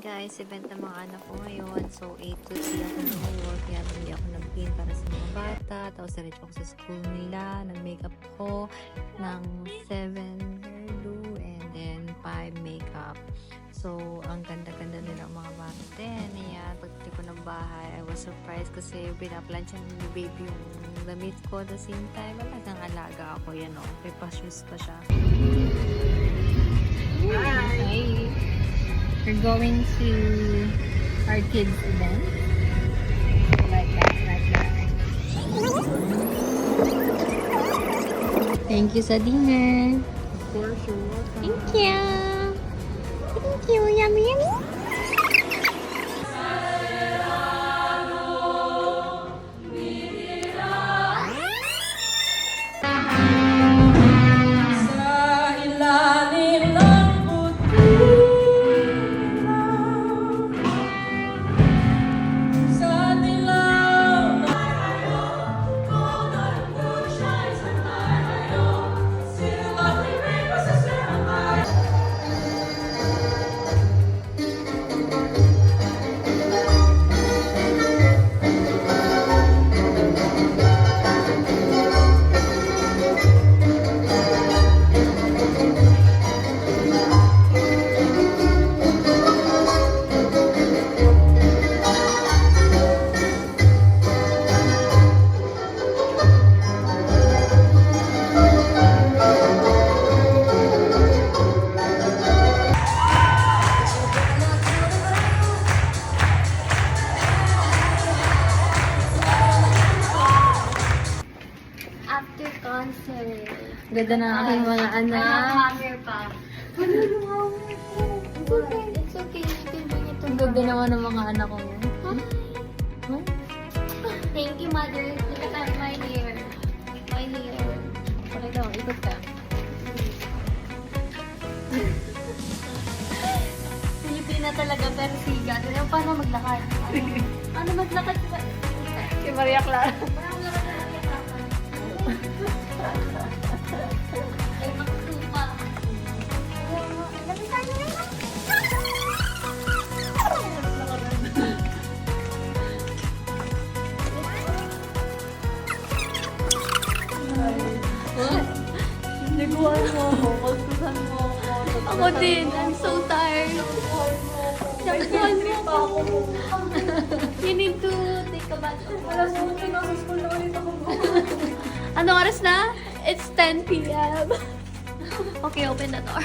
guys, event ng mga anak ko ngayon. So, 8 to 3 ako nag-work. Kaya bili ako ng pin para sa mga bata. Tapos, diretso ako sa school nila. Nag-makeup ko ng 7 hairdo and then 5 makeup. So, ang ganda-ganda nila mga bata din. Ayan, pagdating ko ng bahay, I was surprised kasi pinaplansya ni baby yung damit ko at the same time. Talagang alaga ako. Yan o, may pa-shoes pa siya. Hi! We're going to our kids event. Like that, like that. Thank you sa dinner. Of course, you're welcome. Thank you. Thank you. Yummy, yummy. After concert. Ganda ng aking mga anak. Hammer pa. It's okay. It's okay. You can bring it to Ang ganda naman ng mga anak ko. Thank you, mother. Look at my hair. My hair. Pakita mo, ikot ka. Pilipina talaga, pero siga. Ano, paano maglakad? Ano maglakad? Si Maria Clara. Parang naman na ay, makasupa. Nagawan mo ako, kalsusan mo ako. Ako din. I'm so tired. Nakuhan mo pa ako. You need to take a bath. Alam mo, nasa school na ulit ako. Anong oras na? It's 10 p.m. Okay, open the door.